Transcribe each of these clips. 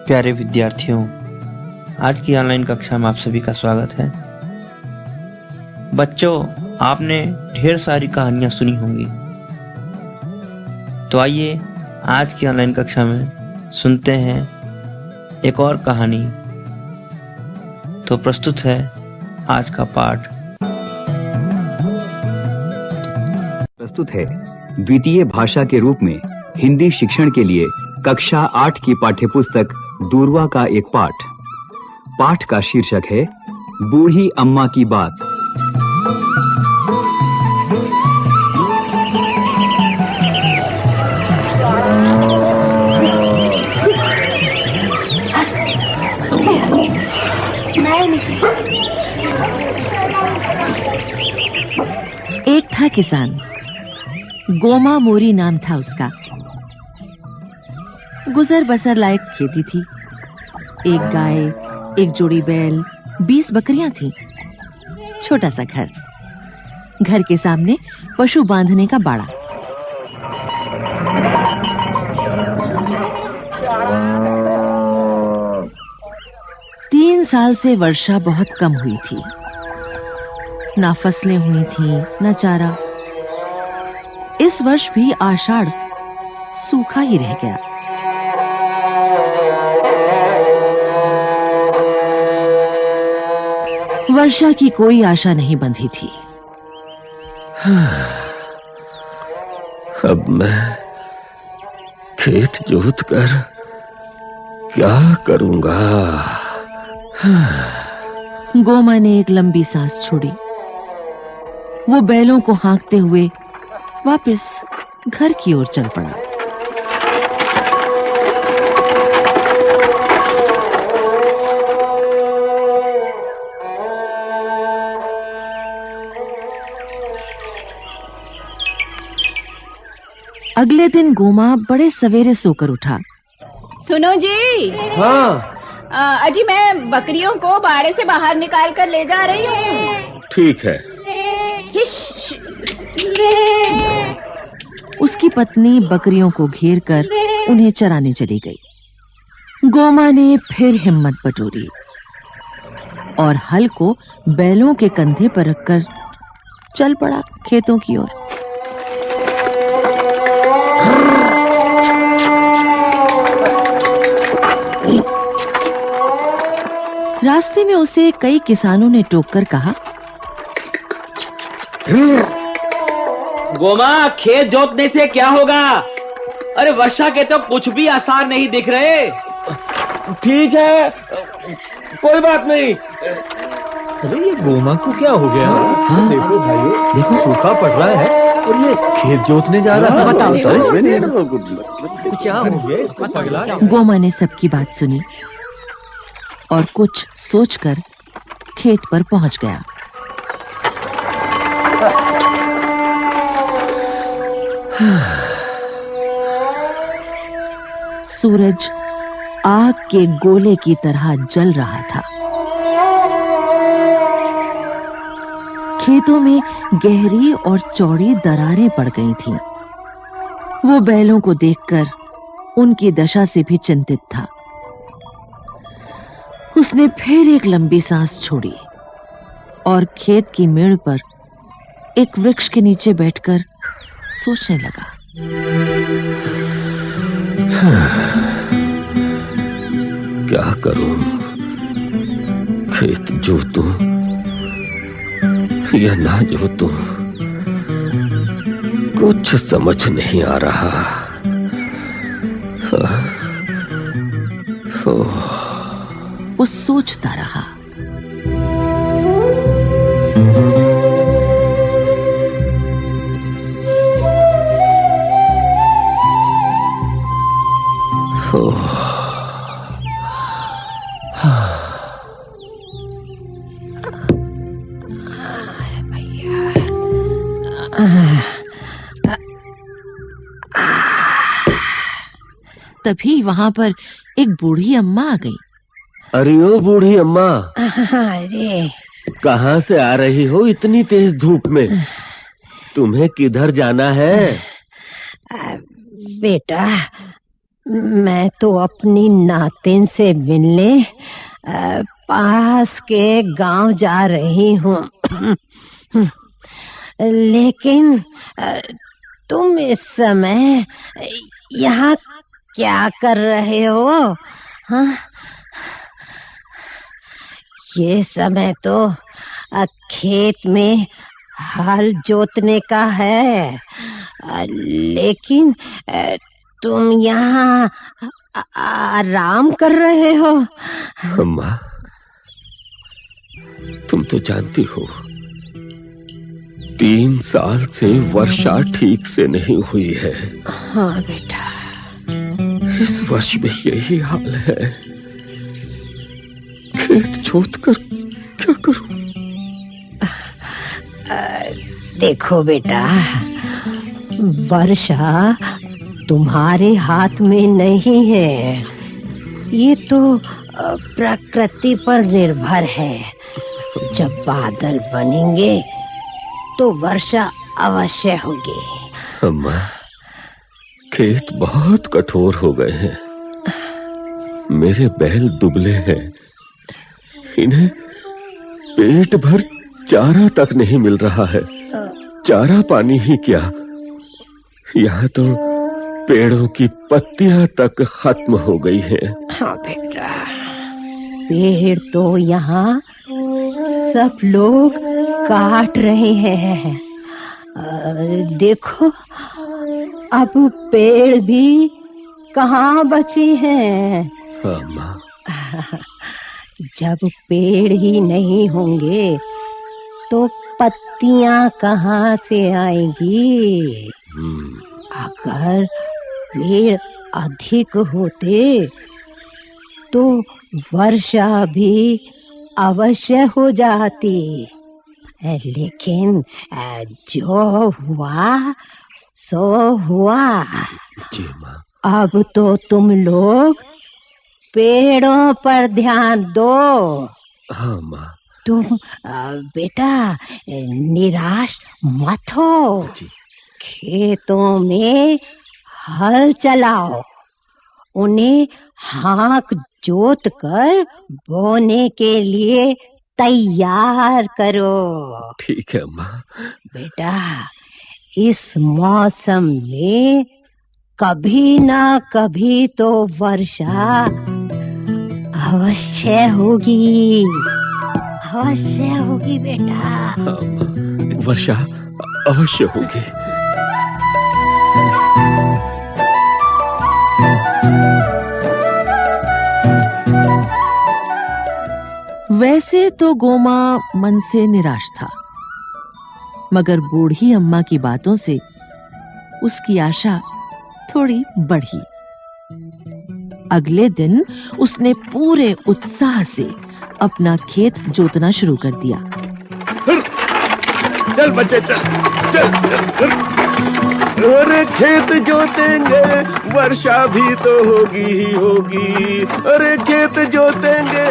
प्यारे विद्यार्थियों, आज की ऑनलाइन कक्षा में आप सभी का स्वागत है। बच्चों, आपने ढेर सारी कहानियां सुनी होंगी, तो आइए आज की ऑनलाइन कक्षा में सुनते हैं एक और कहानी। तो प्रस्तुत है आज का पाठ। प्रस्तुत है द्वितीय भाषा के रूप में हिंदी शिक्षण के लिए कक्षा 8 की पाठ्यपुस्तक दूरवा का एक पाठ। पाठ का शीर्षक है बूढ़ी अम्मा की बात। एक था किसान, गोमा मोरी नाम था उसका। गुजर बसर लायक खेती थी। एक गाय, एक जोड़ी बैल, 20 बकरियां थीं। छोटा सा घर, घर के सामने पशु बांधने का बाड़ा। तीन साल से वर्षा बहुत कम हुई थी। ना फसलें हुई थीं, ना चारा। इस वर्ष भी आषाढ़ सूखा ही रह गया। वर्षा की कोई आशा नहीं बंधी थी। अब मैं खेत जोत कर क्या करूंगा? गोमा ने एक लंबी सांस छोड़ी। वो बैलों को हाँकते हुए वापस घर की ओर चल पड़ा। अगले दिन गोमा बड़े सवेरे सोकर उठा। सुनो जी। हाँ। अजी, मैं बकरियों को बाड़े से बाहर निकाल कर ले जा रही हूँ। ठीक है। उसकी पत्नी बकरियों को घेर कर उन्हें चराने चली गई। गोमा ने फिर हिम्मत बटोरी और हल को बैलों के कंधे पर रखकर चल पड़ा खेतों की ओर। रास्ते में उसे कई किसानों ने टोककर कहा, गोमा, खेत जोतने से क्या होगा? अरे वर्षा के तो कुछ भी आसार नहीं दिख रहे। ठीक है, कोई बात नहीं। अरे ये गोमा को क्या हो गया? हाँ, देखो भाइयों, देखो सूखा पड़ रहा है और ये खेत जोतने जा रहा है। बताओ, क्या हो गया इसको? पगला गया। गोमा ने सबकी बात सुनी और कुछ सोचकर खेत पर पहुंच गया। सूरज आग के गोले की तरह जल रहा था। खेतों में गहरी और चौड़ी दरारें पड़ गई थीं। वो बैलों को देखकर उनकी दशा से भी चिंतित था। उसने फिर एक लंबी सांस छोड़ी और खेत की मेड़ पर एक वृक्ष के नीचे बैठकर सोचने लगा। क्या करूं? खेत जोतूं या ना जोतूं, कुछ समझ नहीं आ रहा। वो सोचता रहा। तभी वहां पर एक बूढ़ी अम्मा आ गई। अरे ओ बूढ़ी अम्मा, अरे कहाँ से आ रही हो इतनी तेज धूप में? तुम्हें किधर जाना है? बेटा, मैं तो अपनी नातिन से मिलने पास के गांव जा रही हूँ। लेकिन तुम इस समय यहाँ क्या कर रहे हो? हाँ? ये समय तो खेत में हल जोतने का है, लेकिन तुम यहाँ आराम कर रहे हो। अम्मा, तुम तो जानती हो 3 साल से वर्षा ठीक से नहीं हुई है। हाँ बेटा, इस वर्ष में यही हाल है। खेत जोत कर क्या करूं? देखो बेटा, वर्षा तुम्हारे हाथ में नहीं है, ये तो प्रकृति पर निर्भर है। जब बादल बनेंगे तो वर्षा अवश्य होगी। अम्मा, खेत बहुत कठोर हो गए हैं। मेरे बैल दुबले हैं, इन्हें पेट भर चारा तक नहीं मिल रहा है। चारा पानी ही क्या, यहाँ तो पेड़ों की पत्तियां तक खत्म हो गई हैं। हाँ बेटा, पेड़ तो यहाँ सब लोग काट रहे हैं। देखो, अब पेड़ भी कहाँ बचे हैं। हाँ माँ। जब पेड़ ही नहीं होंगे तो पत्तियां कहाँ से आएंगी? अगर पेड़ अधिक होते तो वर्षा भी अवश्य हो जाती, लेकिन जो हुआ सो हुआ। जी माँ। अब तो तुम लोग पेड़ों पर ध्यान दो। हाँ माँ। तुम बेटा निराश मत हो। जी। खेतों में हल चलाओ, उन्हें हाँक जोत कर बोने के लिए तैयार करो। ठीक है माँ। बेटा, इस मौसम में कभी ना कभी तो वर्षा अवश्य होगी, अवश्य होगी बेटा। हाँ माँ, वर्षा अवश्य होगी। वैसे तो गोमा मन से निराश था, मगर बूढ़ी अम्मा की बातों से उसकी आशा थोड़ी बढ़ी। अगले दिन उसने पूरे उत्साह से अपना खेत जोतना शुरू कर दिया। चल बच्चे चल चल, चल। अरे खेत जोतेंगे, वर्षा भी तो होगी ही होगी। अरे खेत जोतेंगे,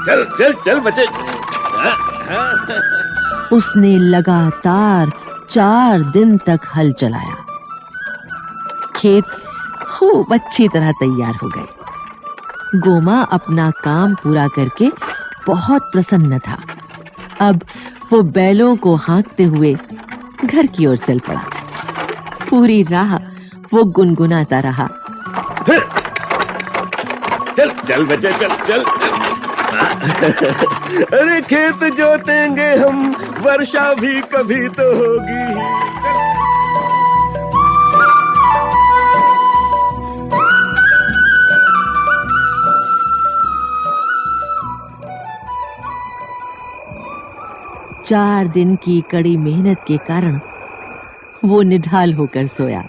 चल चल चल बच्चे। उसने लगातार 4 दिन तक हल चलाया। खेत खूब अच्छी तरह तैयार हो गए। गोमा अपना काम पूरा करके बहुत प्रसन्न था। अब वो बैलों को हाँकते हुए घर की ओर चल पड़ा। पूरी राह वो गुनगुनाता रहा। चल चल बच्चे चल चल। अरे खेत जोतेंगे हम, वर्षा भी कभी तो होगी ही। 4 दिन की कड़ी मेहनत के कारण वो निढाल होकर सोया।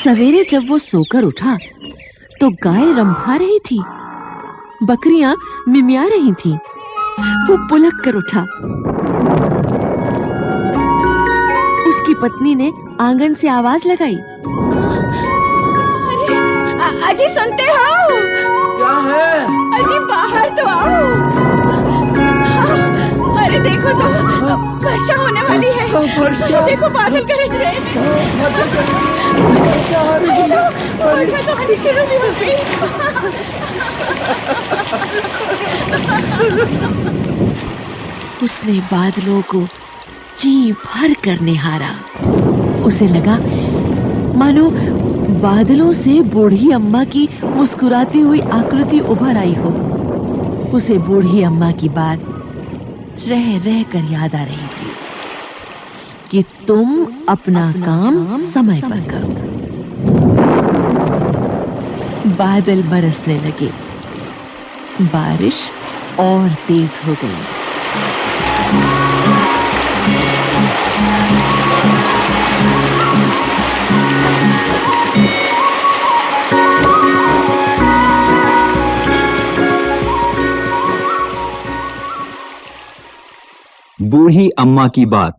सवेरे जब वो सोकर उठा तो गाय रंभा रही थी, बकरियां मिमिया रही थीं। वो पुलक कर उठा। पत्नी ने आंगन से आवाज लगाई। अजी सुनते हो? क्या है? अजी बाहर तो आओ। अरे देखो तो वर्षा होने वाली है। वर्षा? देखो बादल गरज रहे हैं। वर्षा तो आनी शुरू भी हो गई। उसने बादलों को जी भर कर निहारा। उसे लगा मानो बादलों से बूढ़ी अम्मा की मुस्कुराती हुई आकृति उभर आई हो। उसे बूढ़ी अम्मा की बात रह रह कर याद आ रही थी कि तुम अपना काम समय पर करो। बादल बरसने लगे, बारिश और तेज हो गई। बूढ़ी अम्मा की बात